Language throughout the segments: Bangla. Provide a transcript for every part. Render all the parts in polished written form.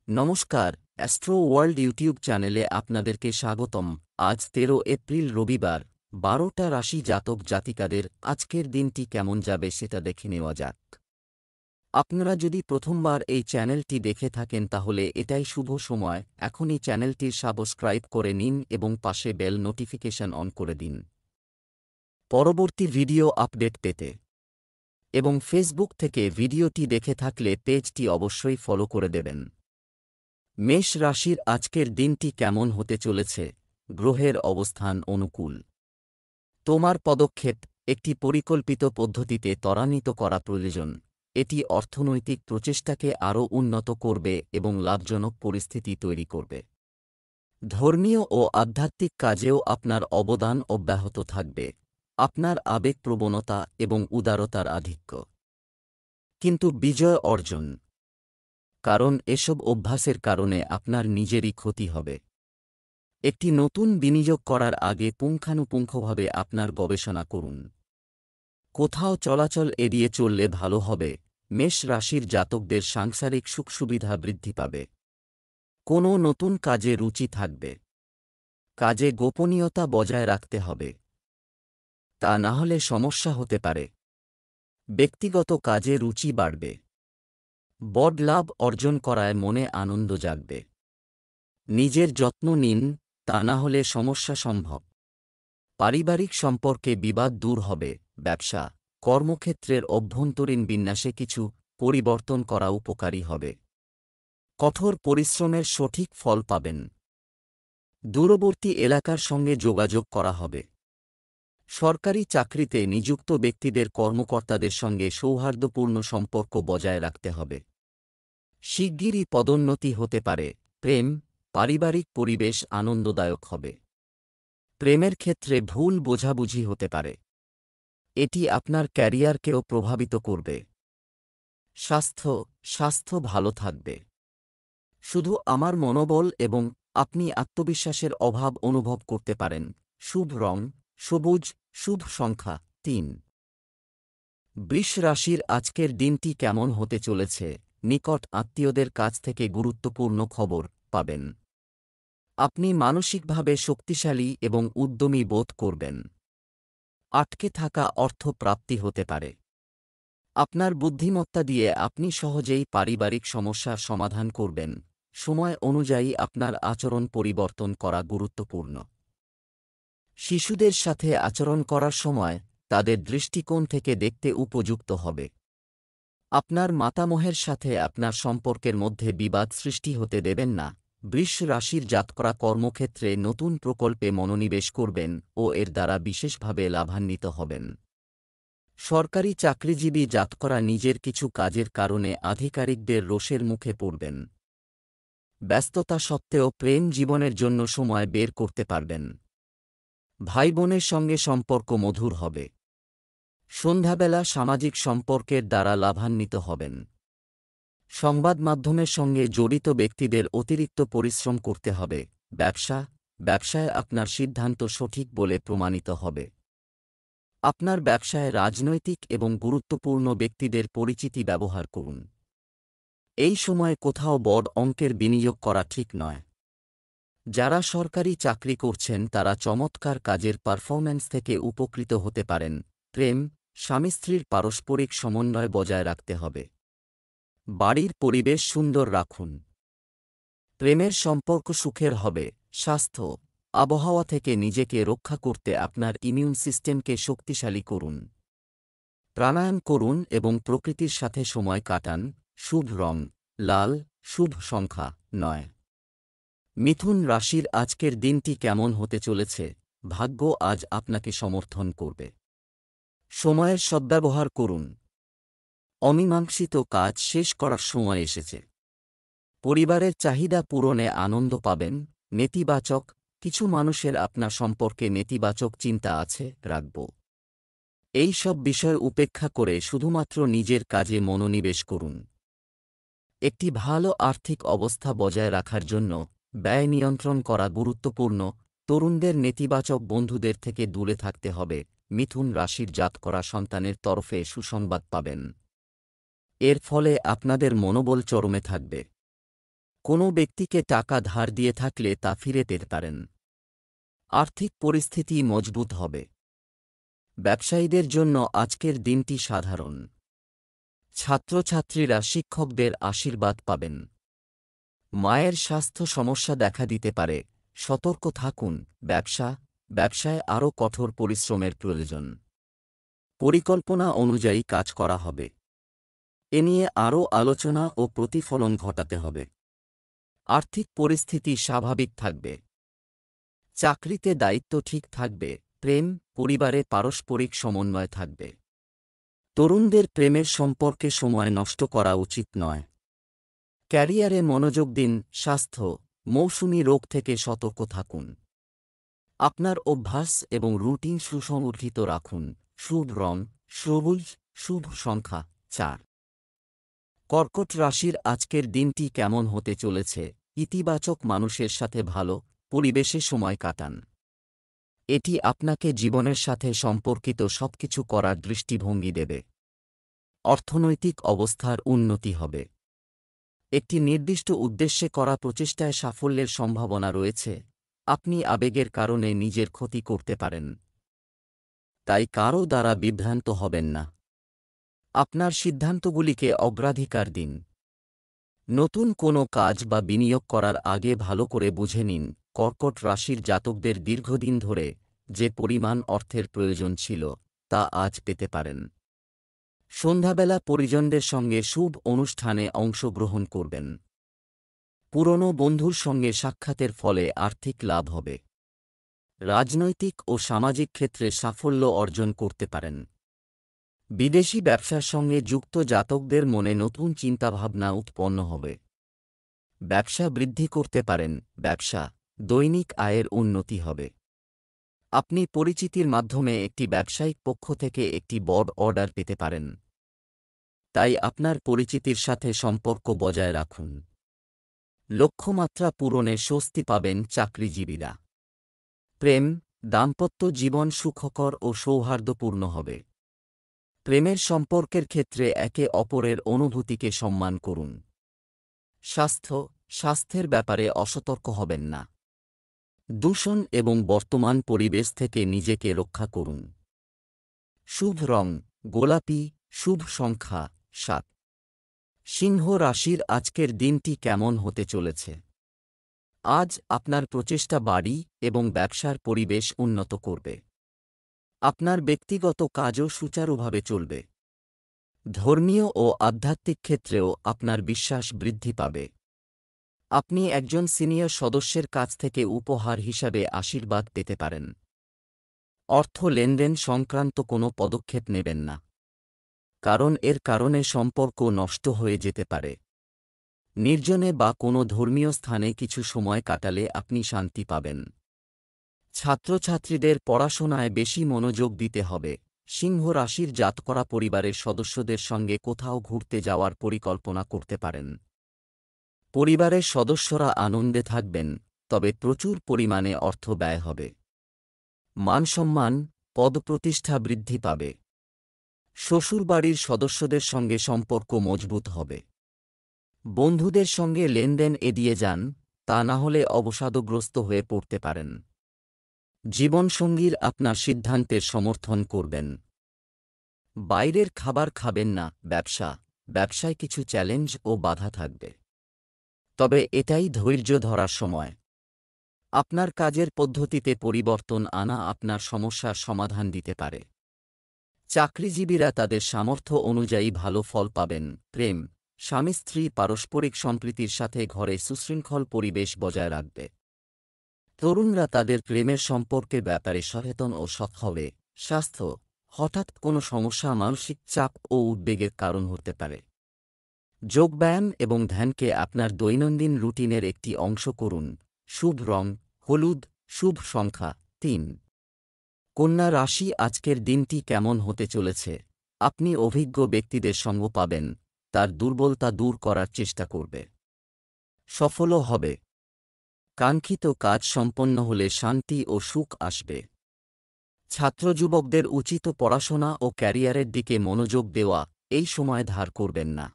নমস্কার, অ্যাস্ট্রো ওয়ার্ল্ড ইউটিউব চ্যানেলে আপনাদেরকে স্বাগতম। আজ ১৩ এপ্রিল রবিবার, ১২টা রাশি জাতক জাতিকাদের আজকের দিনটি কেমন যাবে সেটা দেখে নেওয়া যাক। আপনারা যদি প্রথমবার এই চ্যানেলটি দেখে থাকেন তাহলে এটাই শুভ সময়, এখনই চ্যানেলটির সাবস্ক্রাইব করে নিন এবং পাশে বেল নোটিফিকেশন অন করে দিন পরবর্তী ভিডিও আপডেট পেতে। এবং ফেসবুক থেকে ভিডিওটি দেখে থাকলে পেজটি অবশ্যই ফলো করে দেবেন। মেষ রাশির আজকের দিনটি কেমন হতে চলেছে? গ্রহের অবস্থান অনুকূল। তোমার পদক্ষেপ একটি পরিকল্পিত পদ্ধতিতে ত্বরান্বিত করা প্রয়োজন। এটি অর্থনৈতিক প্রচেষ্টাকে আরও উন্নত করবে এবং লাভজনক পরিস্থিতি তৈরি করবে। ধর্মীয় ও আধ্যাত্মিক কাজেও আপনার অবদান অব্যাহত থাকবে। আপনার আবেগপ্রবণতা এবং উদারতার আধিক্য কিন্তু বিজয় অর্জন, কারণ এসব অভ্যাসের কারণে আপনার নিজেরই ক্ষতি হবে। একটি নতুন বিনিয়োগ করার আগে পুঙ্খানুপুঙ্খভাবে আপনার গবেষণা করুন। কোথাও চলাচল এড়িয়ে চললে ভালো হবে। মেষ রাশির জাতকদের সাংসারিক সুখসুবিধা বৃদ্ধি পাবে। কোনো নতুন কাজে রুচি থাকবে। কাজে গোপনীয়তা বজায় রাখতে হবে, তা না হলে সমস্যা হতে পারে। ব্যক্তিগত কাজে রুচি বাড়বে। বড় লাভ অর্জন করায় মনে আনন্দ জাগবে। নিজের যত্ন নিন, তা না হলে সমস্যা সম্ভব। পারিবারিক সম্পর্কে বিবাদ দূর হবে। ব্যবসা কর্মক্ষেত্রের অভ্যন্তরীণ বিন্যাসে কিছু পরিবর্তন করা উপকারী হবে। কঠোর পরিশ্রমের সঠিক ফল পাবেন। দূরবর্তী এলাকার সঙ্গে যোগাযোগ করা হবে। সরকারি চাকরিতে নিযুক্ত ব্যক্তিদের কর্মকর্তাদের সঙ্গে সৌহার্দ্যপূর্ণ সম্পর্ক বজায় রাখতে হবে। শিগগিরই পদোন্নতি হতে পারে। প্রেম পারিবারিক পরিবেশ আনন্দদায়ক হবে। প্রেমের ক্ষেত্রে ভুল বোঝাবুঝি হতে পারে। এটি আপনার ক্যারিয়ারকেও প্রভাবিত করবে। স্বাস্থ্য ভালো থাকবে। শুধু আমার মনোবল এবং আপনি আত্মবিশ্বাসের অভাব অনুভব করতে পারেন। শুভ রং সবুজ, শুভ সংখ্যা ৩। বৃষ রাশির আজকের দিনটি কেমন হতে চলেছে? নিকট আত্মীয়দের কাছ থেকে গুরুত্বপূর্ণ খবর পাবেন। আপনি মানসিকভাবে শক্তিশালী এবং উদ্যমী বোধ করবেন। আটকে থাকা অর্থ প্রাপ্তি হতে পারে। আপনার বুদ্ধিমত্তা দিয়ে আপনি সহজেই পারিবারিক সমস্যার সমাধান করবেন। সময় অনুযায়ী আপনার আচরণ পরিবর্তন করা গুরুত্বপূর্ণ। শিশুদের সাথে আচরণ করার সময় তাদের দৃষ্টিকোণ থেকে দেখতে উপযুক্ত হবে। আপনার মাতামহের সাথে আপনার সম্পর্কের মধ্যে বিবাদ সৃষ্টি হতে দেবেন না। বৃষ রাশির জাতকরা কর্মক্ষেত্রে নতুন প্রকল্পে মনোনিবেশ করবেন ও এর দ্বারা বিশেষভাবে লাভান্বিত হবেন। সরকারি চাকরিজীবী জাতকরা নিজের কিছু কাজের কারণে আধিকারিকদের রোষের মুখে পড়বেন। ব্যস্ততা সত্ত্বেও প্রেম জীবনের জন্য সময় বের করতে পারবেন। ভাই বোনের সঙ্গে সম্পর্ক মধুর হবে। সন্ধ্যাবেলা সামাজিক সম্পর্কের দ্বারা লাভান্বিত হবেন। সংবাদ মাধ্যমের সঙ্গে জড়িত ব্যক্তিদের অতিরিক্ত পরিশ্রম করতে হবে। ব্যবসায় আপনার সিদ্ধান্ত সঠিক বলে প্রমাণিত হবে। আপনার ব্যবসায় রাজনৈতিক এবং গুরুত্বপূর্ণ ব্যক্তিদের পরিচিতি ব্যবহার করুন। এই সময়ে কোথাও বড় অঙ্কের বিনিয়োগ করা ঠিক নয়। যারা সরকারি চাকরি করছেন তারা চমৎকার কাজের পারফরম্যান্স থেকে উপকৃত হতে পারেন। প্রেম স্বামী স্ত্রীর পারস্পরিক সমন্বয় বজায় রাখতে হবে। বাড়ির পরিবেশ সুন্দর রাখুন। প্রেমের সম্পর্ক সুখের হবে। স্বাস্থ্য আবহাওয়া থেকে নিজেকে রক্ষা করতে আপনার ইমিউন সিস্টেমকে শক্তিশালী করুন। প্রাণায়াম করুন এবং প্রকৃতির সাথে সময় কাটান। শুভ রং লাল, শুভ সংখ্যা ৯। মিথুন রাশির আজকের দিনটি কেমন হতে চলেছে? ভাগ্য আজ আপনাকে সমর্থন করবে। সময়ের সদ্ব্যবহার করুন। অমীমাংসিত কাজ শেষ করার সময় এসেছে। পরিবারের চাহিদা পূরণে আনন্দ পাবেন। নেতিবাচক কিছু মানুষের আপনার সম্পর্কে নেতিবাচক চিন্তা আছে, রাখব। এই সব বিষয় উপেক্ষা করে শুধুমাত্র নিজের কাজে মনোনিবেশ করুন। একটি ভালো আর্থিক অবস্থা বজায় রাখার জন্য ব্যয় নিয়ন্ত্রণ করা গুরুত্বপূর্ণ। তরুণদের নেতিবাচক বন্ধুদের থেকে দূরে থাকতে হবে। মিথুন রাশির জাতকরা সন্তানের তরফে সুসংবাদ পাবেন। এর ফলে আপনাদের মনোবল চরমে থাকবে। কোনো ব্যক্তিকে টাকা ধার দিয়ে থাকলে তা ফিরে পেতে পারেন। আর্থিক পরিস্থিতি মজবুত হবে। ব্যবসায়ীদের জন্য আজকের দিনটি সাধারণ। ছাত্রছাত্রীরা শিক্ষকদের আশীর্বাদ পাবেন। মায়ের স্বাস্থ্য সমস্যা দেখা দিতে পারে, সতর্ক থাকুন। ব্যবসায় আরও কঠোর পরিশ্রমের প্রয়োজন। পরিকল্পনা অনুযায়ী কাজ করা হবে। এ নিয়ে আরও আলোচনা ও প্রতিফলন ঘটাতে হবে। আর্থিক পরিস্থিতি স্বাভাবিক থাকবে। চাকরিতে দায়িত্ব ঠিক থাকবে। প্রেম, পরিবারে পারস্পরিক সমন্বয় থাকবে। তরুণদের প্রেমের সম্পর্কে সময় নষ্ট করা উচিত নয়। ক্যারিয়ারে মনোযোগ দিন। স্বাস্থ্য, মৌসুমী রোগ থেকে সতর্ক থাকুন। আপনার অভ্যাস এবং রুটিন সুসংগঠিত রাখুন। শুভ রং সবুজ, শুভ সংখ্যা 4। কর্কট রাশির আজকের দিনটি কেমন হতে চলেছে? ইতিবাচক মানুষের সাথে ভালো পরিবেশে সময় কাটান। এটি আপনাকে জীবনের সাথে সম্পর্কিত সবকিছু করার দৃষ্টিভঙ্গি দেবে। অর্থনৈতিক অবস্থার উন্নতি হবে। একটি নির্দিষ্ট উদ্দেশ্যে করা প্রচেষ্টায় সাফল্যের সম্ভাবনা রয়েছে। আপনি আবেগের কারণে নিজের ক্ষতি করতে পারেন, তাই কারও দ্বারা বিভ্রান্ত হবেন না। আপনার সিদ্ধান্তগুলিকে অগ্রাধিকার দিন। নতুন কোনো কাজ বা বিনিয়োগ করার আগে ভালো করে বুঝে নিন। কর্কট রাশির জাতকদের দীর্ঘদিন ধরে যে পরিমাণ অর্থের প্রয়োজন ছিল তা আজ পেতে পারেন। সন্ধ্যাবেলা পরিজনদের সঙ্গে শুভ অনুষ্ঠানে অংশগ্রহণ করবেন। পুরনো বন্ধুর সঙ্গে সাক্ষাতের ফলে আর্থিক লাভ হবে। রাজনৈতিক ও সামাজিক ক্ষেত্রে সাফল্য অর্জন করতে পারেন। বিদেশি ব্যবসার সঙ্গে যুক্ত জাতকদের মনে নতুন চিন্তাভাবনা উৎপন্ন হবে। ব্যবসা বৃদ্ধি করতে পারেন। দৈনিক আয়ের উন্নতি হবে। আপনি পরিচিতির মাধ্যমে একটি ব্যবসায়িক পক্ষ থেকে একটি বড় অর্ডার পেতে পারেন, তাই আপনার পরিচিতির সাথে সম্পর্ক বজায় রাখুন। লক্ষ্যমাত্রা পূরণে স্বস্তি পাবেন চাকরিজীবীরা। প্রেম, দাম্পত্য জীবন সুখকর ও সৌহার্দ্যপূর্ণ হবে। প্রেমের সম্পর্কের ক্ষেত্রে একে অপরের অনুভূতিকে সম্মান করুন। স্বাস্থ্যের ব্যাপারে অসতর্ক হবেন না। দূষণ এবং বর্তমান পরিবেশ থেকে নিজেকে রক্ষা করুন। শুভ রং গোলাপি, শুভ সংখ্যা 7। সিংহ রাশির আজকের দিনটি কেমন হতে চলেছে? আজ আপনার প্রচেষ্টা বাড়ি এবং ব্যবসার পরিবেশ উন্নত করবে। আপনার ব্যক্তিগত কাজও সুচারুভাবে চলবে। ধর্মীয় ও আধ্যাত্মিক ক্ষেত্রেও আপনার বিশ্বাস বৃদ্ধি পাবে। আপনি একজন সিনিয়র সদস্যের কাছ থেকে উপহার হিসাবে আশীর্বাদ পেতে পারেন। অর্থ লেনদেন সংক্রান্ত কোনো পদক্ষেপ নেবেন না, কারণ এর কারণে সম্পর্ক নষ্ট হয়ে যেতে পারে। নির্জনে বা কোনো ধর্মীয় স্থানে কিছু সময় কাটালে আপনি শান্তি পাবেন। ছাত্রছাত্রীদের পড়াশোনায় বেশি মনোযোগ দিতে হবে। সিংহ রাশির জাতকরা পরিবারের সদস্যদের সঙ্গে কোথাও ঘুরতে যাওয়ার পরিকল্পনা করতে পারেন। পরিবারের সদস্যরা আনন্দে থাকবেন, তবে প্রচুর পরিমাণে অর্থ ব্যয় হবে। মানসম্মান, পদপ্রতিষ্ঠা বৃদ্ধি পাবে। শ্বশুরবাড়ির সদস্যদের সঙ্গে সম্পর্ক মজবুত হবে। বন্ধুদের সঙ্গে লেনদেন এড়িয়ে যান, তা না হলে অবসাদগ্রস্ত হয়ে পড়তে পারেন। জীবনসঙ্গীর আপনার সিদ্ধান্তের সমর্থন করবেন। বাইরের খাবার খাবেন না। ব্যবসায় কিছু চ্যালেঞ্জ ও বাধা থাকবে, তবে এটাই ধৈর্য ধরার সময়। আপনার কাজের পদ্ধতিতে পরিবর্তন আনা আপনার সমস্যার সমাধান দিতে পারে। চাকরিজীবীরা তাদের সামর্থ্য অনুযায়ী ভালো ফল পাবেন। প্রেম, স্বামী স্ত্রী পারস্পরিক সম্প্রীতির সাথে ঘরে সুশৃঙ্খল পরিবেশ বজায় রাখবে। তরুণরা তাদের প্রেমের সম্পর্কের ব্যাপারে সচেতন ও সৎ হবে। স্বাস্থ্য, হঠাৎ কোনো সমস্যা মানসিক চাপ ও উদ্বেগের কারণ হতে পারে। যোগব্যায়াম এবং ধ্যানকে আপনার দৈনন্দিন রুটিনের একটি অংশ করুন। শুভ রং হলুদ, শুভ সংখ্যা 3। কন্যা রাশি আজকের দিনটি কেমন হতে চলেছে? আপনি অভিজ্ঞ ব্যক্তিদের সঙ্গ পাবেন, তার দুর্বলতা দূর করার চেষ্টা করবে। সফলও হবে। কাঙ্ক্ষিত কাজ সম্পন্ন হলে শান্তি ও সুখ আসবে। ছাত্রযুবকদের উচিত পড়াশোনা ও ক্যারিয়ারের দিকে মনোযোগ দেওয়া। এই সময় ধার করবেন না।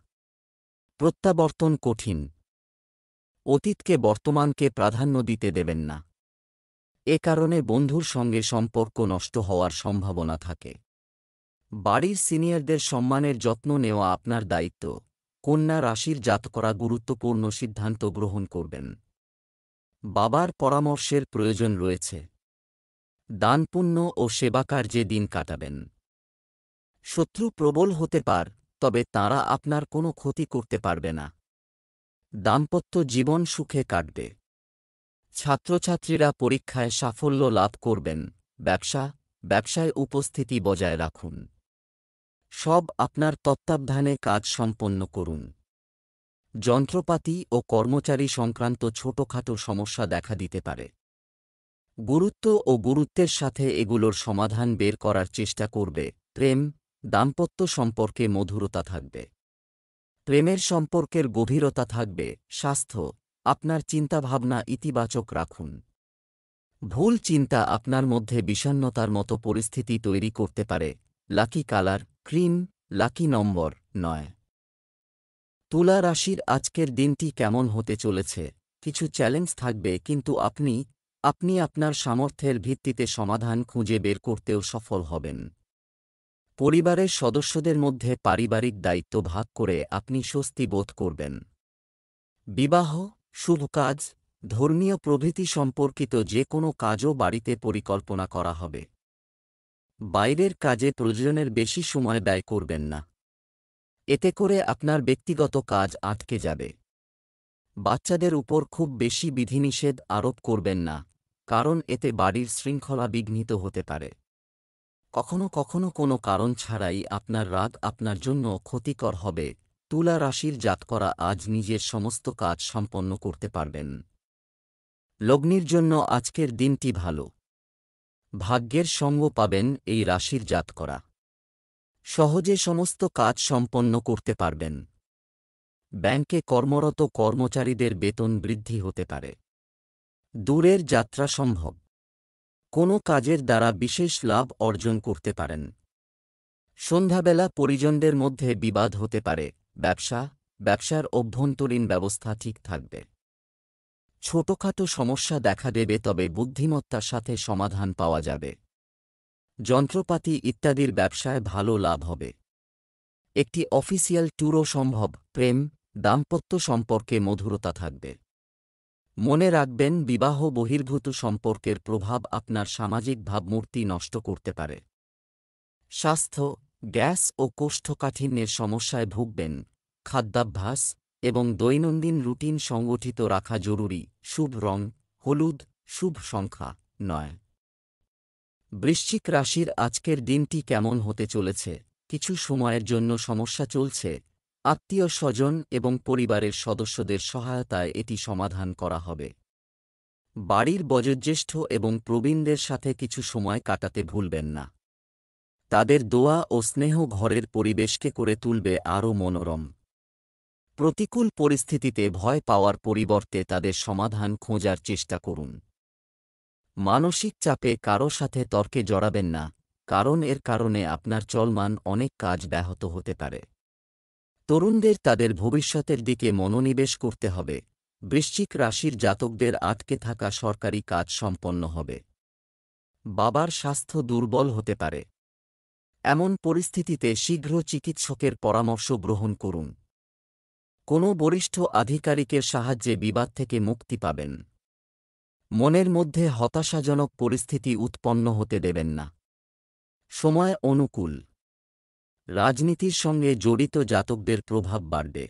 প্রত্যাবর্তন কঠিন। অতীতকে বর্তমানকে প্রাধান্য দিতে দেবেন না। এ কারণে বন্ধুর সঙ্গে সম্পর্ক নষ্ট হওয়ার সম্ভাবনা থাকে। বাড়ির সিনিয়রদের সম্মানের যত্ন নেওয়া আপনার দায়িত্ব। কন্যা রাশির জাতকরা গুরুত্বপূর্ণ সিদ্ধান্ত গ্রহণ করবেন। বাবার পরামর্শের প্রয়োজন রয়েছে। দানপুণ্য ও সেবাকার্যে দিন কাটাবেন। শত্রু প্রবল হতে পার, তবে তাঁরা আপনার কোনো ক্ষতি করতে পারবে না। দাম্পত্য জীবন সুখে কাটবে। ছাত্রছাত্রীরা পরীক্ষায় সাফল্য লাভ করবেন। ব্যবসায় উপস্থিতি বজায় রাখুন। সব আপনার তত্ত্বাবধানে কাজ সম্পন্ন করুন। যন্ত্রপাতি ও কর্মচারী সংক্রান্ত ছোটখাটো সমস্যা দেখা দিতে পারে। গুরুত্ব ও গুরুত্বের সাথে এগুলোর সমাধান বের করার চেষ্টা করবে। দাম্পত্য সম্পর্কে মধুরতা থাকবে। প্রেমের সম্পর্কের গভীরতা থাকবে। স্বাস্থ্য, আপনার চিন্তাভাবনা ইতিবাচক রাখুন। ভুল চিন্তা আপনার মধ্যে বিষণ্ণতার মতো পরিস্থিতি তৈরি করতে পারে। লাকি কালার ক্রিম, লাকি নম্বর 9। তুলা রাশির আজকের দিনটি কেমন হতে চলেছে? কিছু চ্যালেঞ্জ থাকবে, কিন্তু আপনি আপনার সামর্থ্যের ভিত্তিতে সমাধান খুঁজে বের করতেও সফল হবেন। পরিবারের সদস্যদের মধ্যে পারিবারিক দায়িত্ব ভাগ করে আপনি স্বস্তি বোধ করবেন। বিবাহ, শুভ কাজ, ধর্মীয় প্রভৃতি সম্পর্কিত যে কোনো কাজও বাড়িতে পরিকল্পনা করা হবে। বাইরের কাজে প্রয়োজনের বেশি সময় ব্যয় করবেন না। এতে করে আপনার ব্যক্তিগত কাজ আটকে যাবে। বাচ্চাদের উপর খুব বেশি বিধিনিষেধ আরোপ করবেন না, কারণ এতে বাড়ির শৃঙ্খলা বিঘ্নিত হতে পারে। কখনো কখনো কোনো কারণ ছাড়াই আপনার রাগ আপনার জন্য ক্ষতিকর হবে। তুলা রাশির জাতকরা আজ নিজের সমস্ত কাজ সম্পন্ন করতে পারবেন। লগ্নির জন্য আজকের দিনটি ভালো। ভাগ্যের সঙ্গ পাবেন এই রাশির জাতকরা। সহজে সমস্ত কাজ সম্পন্ন করতে পারবেন। ব্যাংকে কর্মরত কর্মচারীদের বেতন বৃদ্ধি হতে পারে। দূরের যাত্রা সম্ভব। কোনো কাজের দ্বারা বিশেষ লাভ অর্জন করতে পারেন। সন্ধ্যাবেলা পরিজনদের মধ্যে বিবাদ হতে পারে। ব্যবসার অভ্যন্তরীণ ব্যবস্থা ঠিক থাকবে। ছোটখাটো সমস্যা দেখা দেবে, তবে বুদ্ধিমত্তার সাথে সমাধান পাওয়া যাবে। যন্ত্রপাতি ইত্যাদির ব্যবসায় ভালো লাভ হবে। একটি অফিসিয়াল ট্যুরও সম্ভব। দাম্পত্য সম্পর্কে মধুরতা থাকবে। মনে রাখবেন, বিবাহ বহির্ভূত সম্পর্কের প্রভাব আপনার সামাজিক ভাবমূর্তি নষ্ট করতে পারে। স্বাস্থ্য, গ্যাস ও কোষ্ঠকাঠিন্যের সমস্যায় ভুগবেন। খাদ্যাভ্যাস এবং দৈনন্দিন রুটিন সংগঠিত রাখা জরুরি। শুভ রং হলুদ, শুভ সংখ্যা 9। বৃশ্চিক রাশির আজকের দিনটি কেমন হতে চলেছে? কিছু সময়ের জন্য সমস্যা চলছে। আত্মীয় স্বজন এবং পরিবারের সদস্যদের সহায়তায় এটি সমাধান করা হবে। বাড়ির বয়োজ্যেষ্ঠ এবং প্রবীণদের সাথে কিছু সময় কাটাতে ভুলবেন না। তাদের দোয়া ও স্নেহ ঘরের পরিবেশকে করে তুলবে আরও মনোরম। প্রতিকূল পরিস্থিতিতে ভয় পাওয়ার পরিবর্তে তাদের সমাধান খোঁজার চেষ্টা করুন। মানসিক চাপে কারো সাথে তর্কে জড়াবেন না, কারণ এর কারণে আপনার চলমান অনেক কাজ ব্যাহত হতে পারে। তরুণদের তাদের ভবিষ্যতের দিকে মনোনিবেশ করতে হবে। বৃশ্চিক রাশির জাতকদের আটকে থাকা সরকারি কাজ সম্পন্ন হবে। বাবার স্বাস্থ্য দুর্বল হতে পারে। এমন পরিস্থিতিতে শীঘ্র চিকিৎসকের পরামর্শ গ্রহণ করুন। কোনো বরিষ্ঠ আধিকারিকের সাহায্যে বিবাদ থেকে মুক্তি পাবেন। মনের মধ্যে হতাশাজনক পরিস্থিতি উৎপন্ন হতে দেবেন না। সময় অনুকূল। রাজনীতির সঙ্গে জড়িত জাতকদের প্রভাব বাড়বে।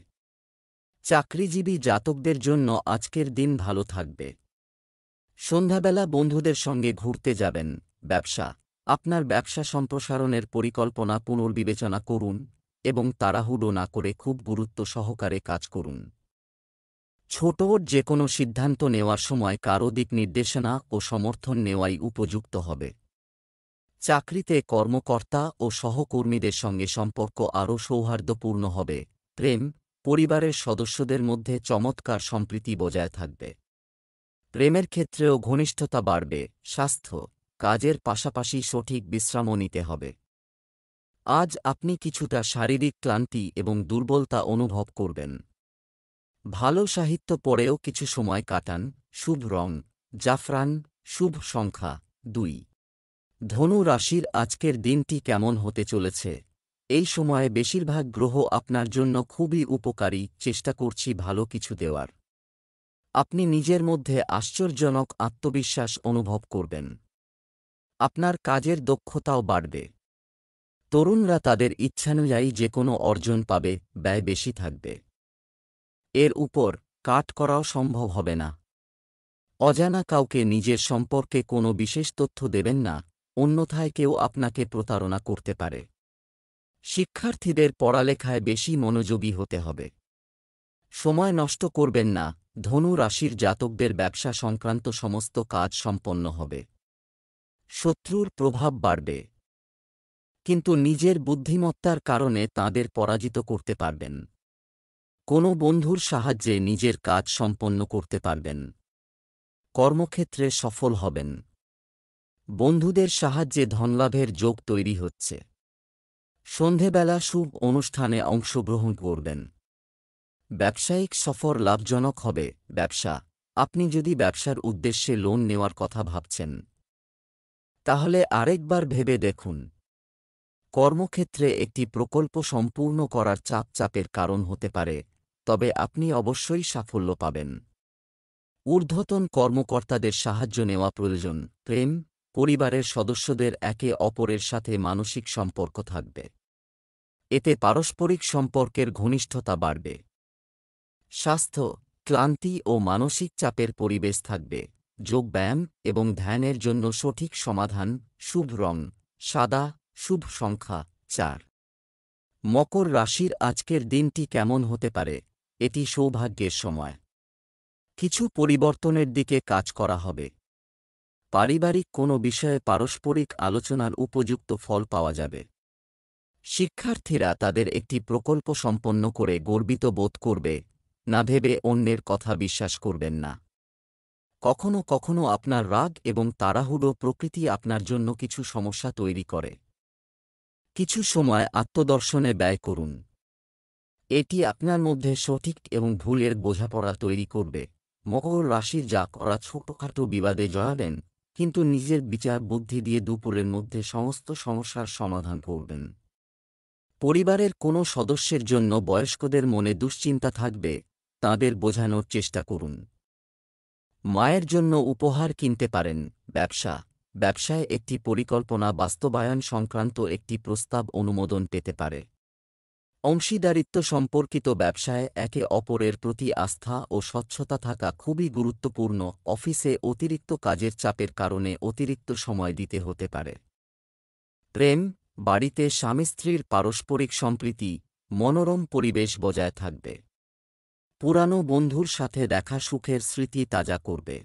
চাকরিজীবী জাতকদের জন্য আজকের দিন ভালো থাকবে। সন্ধ্যাবেলা বন্ধুদের সঙ্গে ঘুরতে যাবেন। আপনার ব্যবসা সম্প্রসারণের পরিকল্পনা পুনর্বিবেচনা করুন এবং তাড়াহুড়ো না করে খুব গুরুত্ব সহকারে কাজ করুন। ছোট যে কোনো সিদ্ধান্ত নেওয়ার সময় কারো দিক নির্দেশনা ও সমর্থন নেওয়াই উপযুক্ত হবে। চাকরিতে কর্মকর্তা ও সহকর্মীদের সঙ্গে সম্পর্ক আরও সৌহার্দ্যপূর্ণ হবে। পরিবারের সদস্যদের মধ্যে চমৎকার সম্প্রীতি বজায় থাকবে। প্রেমের ক্ষেত্রেও ঘনিষ্ঠতা বাড়বে। স্বাস্থ্য, কাজের পাশাপাশি সঠিক বিশ্রামও নিতে হবে। আজ আপনি কিছুটা শারীরিক ক্লান্তি এবং দুর্বলতা অনুভব করবেন। ভালো সাহিত্য পড়েও কিছু সময় কাটান। শুভ রং জাফরান, শুভ সংখ্যা 2। ধনু রাশির আজকের দিনটি কেমন হতে চলেছে? এই সময়ে বেশিরভাগ গ্রহ আপনার জন্য খুবই উপকারী, চেষ্টা করছি ভালো কিছু দেওয়ার। আপনি নিজের মধ্যে আশ্চর্যজনক আত্মবিশ্বাস অনুভব করবেন। আপনার কাজের দক্ষতাও বাড়বে। তরুণরা তাদের ইচ্ছানুযায়ী যে কোনো অর্জন পাবে, ব্যয় বেশি থাকবে। এর উপর কাট করাও সম্ভব হবে না। অজানা কাউকে নিজের সম্পর্কে কোনো বিশেষ তথ্য দেবেন না, অন্যথায় কেউ আপনাকে প্রতারণা করতে পারে। শিক্ষার্থীদের পড়ালেখায় বেশি মনোযোগী হতে হবে। সময় নষ্ট করবেন না। ধনু রাশির জাতকদের ব্যবসা সংক্রান্ত সমস্ত কাজ সম্পন্ন হবে। শত্রুর প্রভাব বাড়বে, কিন্তু নিজের বুদ্ধিমত্তার কারণে তাদের পরাজিত করতে পারবেন। কোনো বন্ধুর সাহায্যে নিজের কাজ সম্পন্ন করতে পারবেন। কর্মক্ষেত্রে সফল হবেন। বন্ধুদের সাহায্যে ধনলাভের যোগ তৈরি হচ্ছে। সন্ধেবেলা শুভ অনুষ্ঠানে অংশগ্রহণ করবেন। ব্যবসায়িক সফর লাভজনক হবে। ব্যবসা, আপনি যদি ব্যবসার উদ্দেশ্যে লোন নেওয়ার কথা ভাবছেন, তাহলে আরেকবার ভেবে দেখুন। কর্মক্ষেত্রে একটি প্রকল্প সম্পূর্ণ করার চাপের কারণ হতে পারে, তবে আপনি অবশ্যই সাফল্য পাবেন। ঊর্ধ্বতন কর্মকর্তাদের সাহায্য নেওয়া প্রয়োজন। প্রেম, পরিবারের সদস্যদের একে অপরের সাথে মানসিক সম্পর্ক থাকবে। এতে পারস্পরিক সম্পর্কের ঘনিষ্ঠতা বাড়বে। স্বাস্থ্য, ক্লান্তি ও মানসিক চাপের পরিবেশ থাকবে। যোগব্যায়াম এবং ধ্যানের জন্য সঠিক সমাধান। শুভ রং সাদা, শুভ সংখ্যা 4। মকর রাশির আজকের দিনটি কেমন হতে পারে? এটি সৌভাগ্যের সময়। কিছু পরিবর্তনের দিকে কাজ করা হবে। পারিবারিক কোনো বিষয়ে পারস্পরিক আলোচনার উপযুক্ত ফল পাওয়া যাবে। শিক্ষার্থীরা তাদের একটি প্রকল্প সম্পন্ন করে গর্বিত বোধ করবে। না ভেবে অন্যের কথা বিশ্বাস করবেন না। কখনো কখনো আপনার রাগ এবং তাড়াহুড়ো প্রকৃতি আপনার জন্য কিছু সমস্যা তৈরি করে। কিছু সময় আত্মদর্শনে ব্যয় করুন। এটি আপনার মধ্যে সঠিক এবং ভুলের বোঝাপড়া তৈরি করবে। মকর রাশির যা করা ছোটখাটো বিবাদে জড়াবেন, কিন্তু নিজের বিচার বুদ্ধি দিয়ে দুপুরের মধ্যে সমস্ত সমস্যার সমাধান করবেন। পরিবারের কোনো সদস্যের জন্য বয়স্কদের মনে দুশ্চিন্তা থাকবে, তাঁদের বোঝানোর চেষ্টা করুন। মায়ের জন্য উপহার কিনতে পারেন। ব্যবসা, ব্যবসায় একটি পরিকল্পনা বাস্তবায়ন সংক্রান্ত একটি প্রস্তাব অনুমোদন পেতে পারে। অংশীদারিত্ব সম্পর্কিত ব্যবসায় একে অপরের প্রতি আস্থা ও স্বচ্ছতা থাকা খুবই গুরুত্বপূর্ণ। অফিসে অতিরিক্ত কাজের চাপের কারণে অতিরিক্ত সময় দিতে হতে পারে। প্রেম, বাড়িতে স্বামী স্ত্রীর পারস্পরিক সম্প্রীতি, মনোরম পরিবেশ বজায় থাকবে। পুরানো বন্ধুর সাথে দেখা সুখের স্মৃতি তাজা করবে।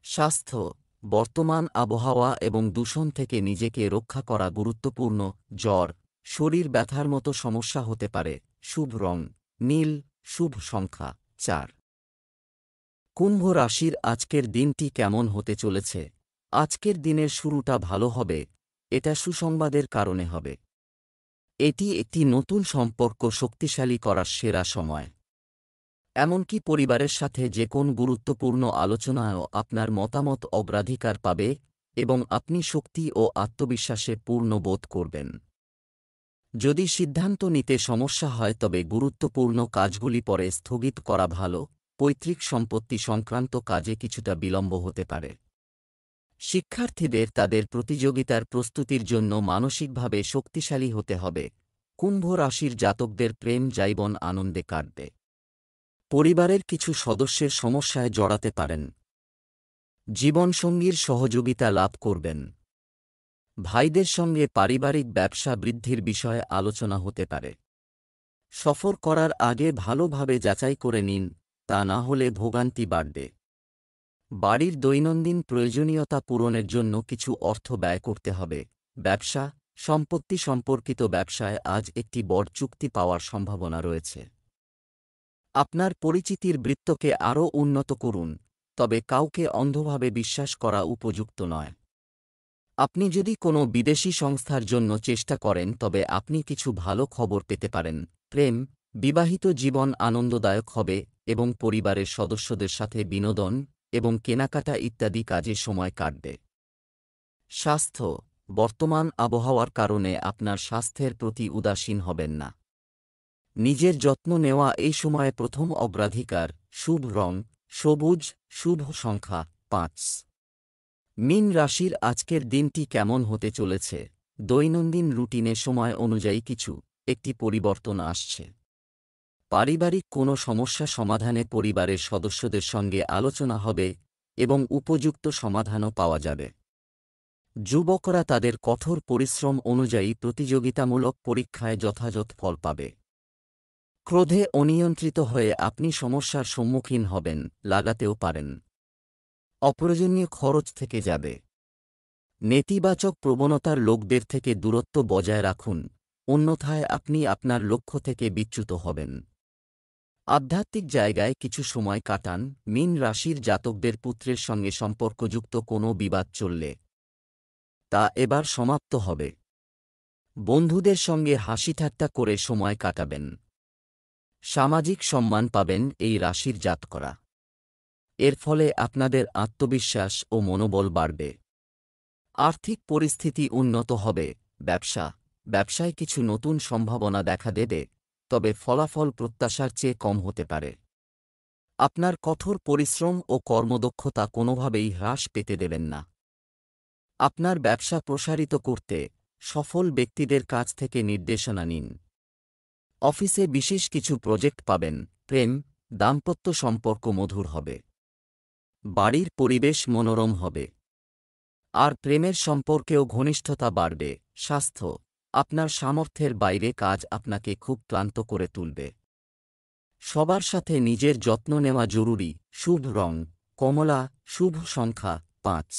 স্বাস্থ্য, বর্তমান আবহাওয়া এবং দূষণ থেকে নিজেকে রক্ষা করা গুরুত্বপূর্ণ। জ্বর, শরীর ব্যথার মতো সমস্যা হতে পারে। শুভ রং নীল, শুভ সংখ্যা 4। কুম্ভ রাশির আজকের দিনটি কেমন হতে চলেছে? আজকের দিনের শুরুটা ভালো হবে। এটা সুসংবাদের কারণে হবে। এটি একটি নতুন সম্পর্ক শক্তিশালী করার সেরা সময়। এমনকি পরিবারের সাথে যে কোন গুরুত্বপূর্ণ আলোচনায়ও আপনার মতামত অগ্রাধিকার পাবে এবং আপনি শক্তি ও আত্মবিশ্বাসে পূর্ণ বোধ করবেন। যদি সিদ্ধান্ত নিতে সমস্যা হয় তবে গুরুত্বপূর্ণ কাজগুলি পরে স্থগিত করা ভালো। পৈতৃক সম্পত্তি সংক্রান্ত কাজে কিছুটা বিলম্ব হতে পারে। শিক্ষার্থীদের তাদের প্রতিযোগিতার প্রস্তুতির জন্য মানসিকভাবে শক্তিশালী হতে হবে। কুম্ভ রাশির জাতকদের প্রেম জীবন আনন্দে কাটবে। পরিবারের কিছু সদস্যের সমস্যায় জড়াতে পারেন। জীবনসঙ্গীর সহযোগিতা লাভ করবেন। ভাইদের সঙ্গে পারিবারিক ব্যবসা বৃদ্ধির বিষয়ে আলোচনা হতে পারে। সফর করার আগে ভালোভাবে যাচাই করে নিন, তা না হলে ভোগান্তি বাড়বে। বাড়ির দৈনন্দিন প্রয়োজনীয়তা পূরণের জন্য কিছু অর্থ ব্যয় করতে হবে। ব্যবসা, সম্পত্তি সম্পর্কিত ব্যবসায় আজ একটি বড় চুক্তি পাওয়ার সম্ভাবনা রয়েছে। আপনার পরিচিতির বৃত্তকে আরও উন্নত করুন, তবে কাউকে অন্ধভাবে বিশ্বাস করা উপযুক্ত নয়। আপনি যদি কোনো বিদেশি সংস্থার জন্য চেষ্টা করেন তবে আপনি কিছু ভালো খবর পেতে পারেন। প্রেম, বিবাহিত জীবন আনন্দদায়ক হবে এবং পরিবারের সদস্যদের সাথে বিনোদন এবং কেনাকাটা ইত্যাদি কাজে সময় কাটবে। স্বাস্থ্য, বর্তমান আবহাওয়ার কারণে আপনার স্বাস্থ্যের প্রতি উদাসীন হবেন না। নিজের যত্ন নেওয়া এই সময়ে প্রথম অগ্রাধিকার। শুভ রং সবুজ, শুভ সংখ্যা 5। মীন রাশির আজকের দিনটি কেমন হতে চলেছে? দৈনন্দিন রুটিনে সময় অনুযায়ী একটি পরিবর্তন আসছে। পারিবারিক কোনো সমস্যা সমাধানে পরিবারের সদস্যদের সঙ্গে আলোচনা হবে এবং উপযুক্ত সমাধানও পাওয়া যাবে। যুবকরা তাদের কঠোর পরিশ্রম অনুযায়ী প্রতিযোগিতামূলক পরীক্ষায় যথাযথ ফল পাবে। ক্রোধে অনিয়ন্ত্রিত হয়ে আপনি সমস্যার সম্মুখীন হবেন, লাগাতেও পারেন। অপ্রয়োজনীয় খরচ থেকে যাবে। নেতিবাচক প্রবণতার লোকদের থেকে দূরত্ব বজায় রাখুন, অন্যথায় আপনি আপনার লক্ষ্য থেকে বিচ্যুত হবেন। আধ্যাত্মিক জায়গায় কিছু সময় কাটান। মীন রাশির জাতকদের পুত্রের সঙ্গে সম্পর্কযুক্ত কোনো বিবাদ চললে তা এবার সমাপ্ত হবে। বন্ধুদের সঙ্গে হাসিঠাট্টা করে সময় কাটাবেন। সামাজিক সম্মান পাবেন এই রাশির জাতকরা। এর ফলে আপনাদের আত্মবিশ্বাস ও মনোবল বাড়বে। আর্থিক পরিস্থিতি উন্নত হবে। ব্যবসায় কিছু নতুন সম্ভাবনা দেখা দেবে, তবে ফলাফল প্রত্যাশার চেয়ে কম হতে পারে। আপনার কঠোর পরিশ্রম ও কর্মদক্ষতা কোনোভাবেই হ্রাস পেতে দেবেন না। আপনার ব্যবসা প্রসারিত করতে সফল ব্যক্তিদের কাছ থেকে নির্দেশনা নিন। অফিসে বিশেষ কিছু প্রজেক্ট পাবেন। প্রেম, দাম্পত্য সম্পর্ক মধুর হবে। বাড়ির পরিবেশ মনোরম হবে। আর প্রেমের সম্পর্কেও ঘনিষ্ঠতা বাড়বে। স্বাস্থ্য, আপনার সামর্থ্যের বাইরে কাজ আপনাকে খুব ক্লান্ত করে তুলবে। সবার সাথে নিজের যত্ন নেওয়া জরুরি। শুভ রং কমলা, শুভ সংখ্যা 5।